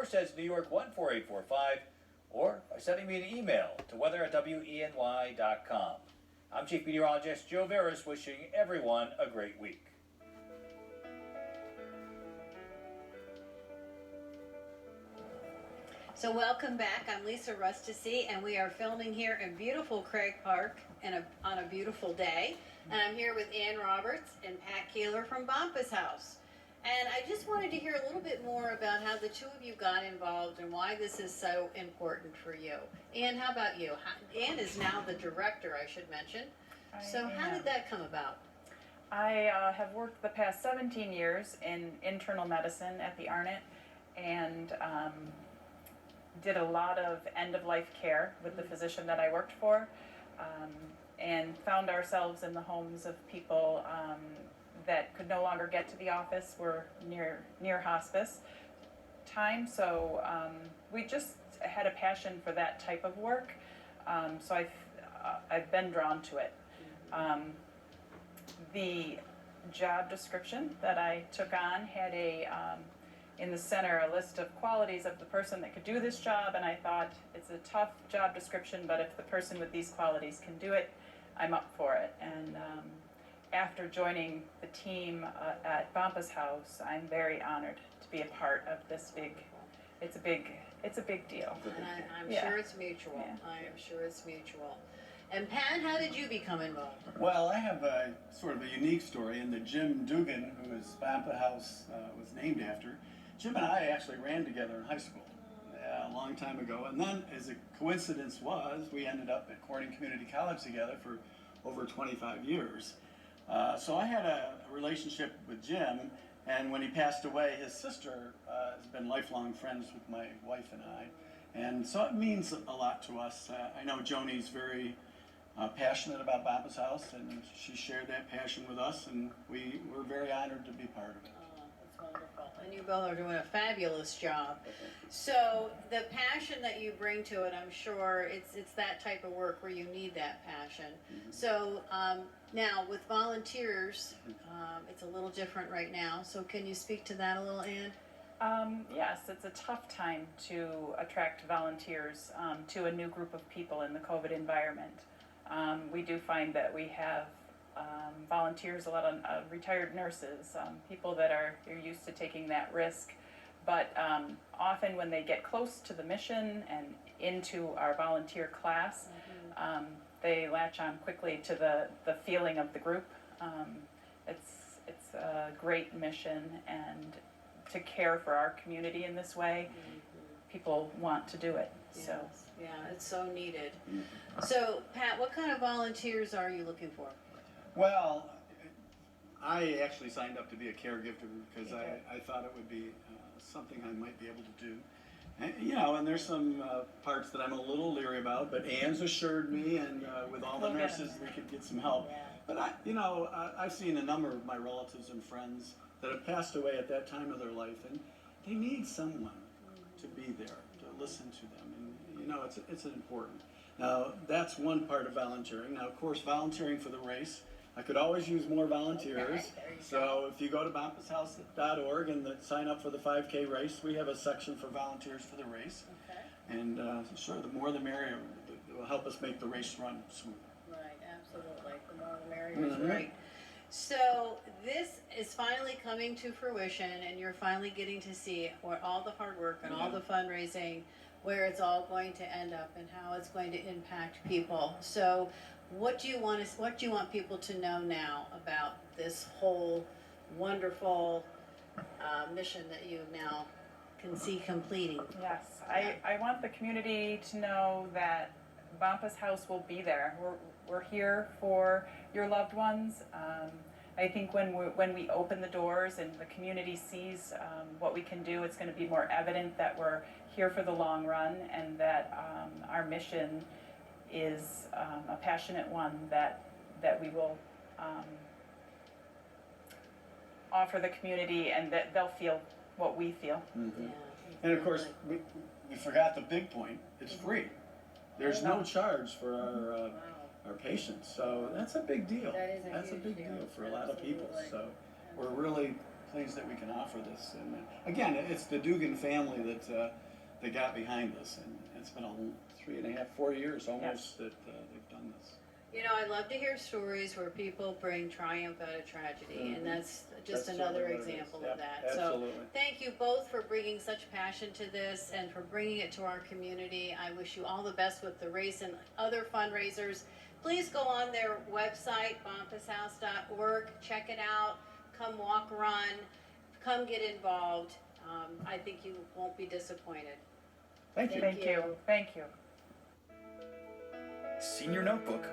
says New York 14845, or by sending me an email to weather@weny.com. I'm Chief Meteorologist Joe Veras, wishing everyone a great week. So welcome back. I'm Lisa Rustasy, and we are filming here in beautiful Craig Park on a beautiful day. And I'm here with Ann Roberts and Pat Keeler from Bumpus House. And I just wanted to hear a little bit more about how the two of you got involved and why this is so important for you. Ann, how about you? Ann is now the director, I should mention. So how did that come about? I have worked the past 17 years in internal medicine at the Arnott, and did a lot of end-of-life care with the physician that I worked for, and found ourselves in the homes of people that could no longer get to the office, were near hospice time. So we just had a passion for that type of work. So I've been drawn to it. The job description that I took on had in the center a list of qualities of the person that could do this job, and I thought, it's a tough job description, but if the person with these qualities can do it, I'm up for it. And after joining the team at Bumpus House, I'm very honored to be a part of this it's a big deal. And I'm Yeah. sure it's mutual. Yeah. I am sure it's mutual. And Pat, how did you become involved? Well, I have a sort of a unique story in that Jim Dugan, who is Bumpus House was named after, Jim and I actually ran together in high school a long time ago. And then, as a coincidence was, we ended up at Corning Community College together for over 25 years. So I had a relationship with Jim, and when he passed away, his sister has been lifelong friends with my wife and I. And so it means a lot to us. I know Joni's very passionate about Bumpus House, and she shared that passion with us, and we were very honored to be part of it. That's wonderful. And you both are doing a fabulous job. So the passion that you bring to it, I'm sure it's that type of work where you need that passion. So now with volunteers, it's a little different right now. So can you speak to that a little, Ann? Yes, it's a tough time to attract volunteers to a new group of people in the COVID environment. We do find that we have volunteers, a lot of retired nurses, people that are used to taking that risk. But often when they get close to the mission and into our volunteer class, they latch on quickly to the feeling of the group. It's a great mission, and to care for our community in this way, people want to do it. So. Yes. Yeah, it's so needed. So Pat, what kind of volunteers are you looking for? Well, I actually signed up to be a caregiver because I thought it would be something I might be able to do. And, and there's some parts that I'm a little leery about, but Ann's assured me, and with all the nurses, we could get some help. But I've seen a number of my relatives and friends that have passed away at that time of their life, and they need someone to be there, to listen to them, and it's important. Now, that's one part of volunteering. Now, of course, volunteering for the race, I could always use more volunteers. So if you go to bumpushouse.org and sign up for the 5K race, we have a section for volunteers for the race. Okay. And sure, the more the merrier. It will help us make the race run smooth. Right, absolutely. The more the merrier is right. So this is finally coming to fruition, and you're finally getting to see where all the hard work and all the fundraising, where it's all going to end up and how it's going to impact people. So what do you want people to know now about this whole wonderful mission that you now can see completing? Yes, I want the community to know that Bumpus House will be there. We're here for your loved ones. I think when we open the doors and the community sees what we can do, it's going to be more evident that we're here for the long run, and that our mission is a passionate one that we will offer the community, and that they'll feel what we feel. Yeah, And of course, we forgot the big point. It's free. There's no charge for our patients, so that's a big deal. That is a That's a huge big deal. deal for a lot of people. Absolutely. So we're really pleased that we can offer this. And again, it's the Dugan family that got behind this, and it's been 3.5, 4 years almost that they've done this. You know, I love to hear stories where people bring triumph out of tragedy, and that's just That's another certainly what it is. example Yep, of that. absolutely. So, thank you both for bringing such passion to this and for bringing it to our community. I wish you all the best with the race and other fundraisers. Please go on their website, bompashouse.org, check it out, come walk, run, come get involved. I think you won't be disappointed. Thank you. Thank you. Thank you. Senior Notebook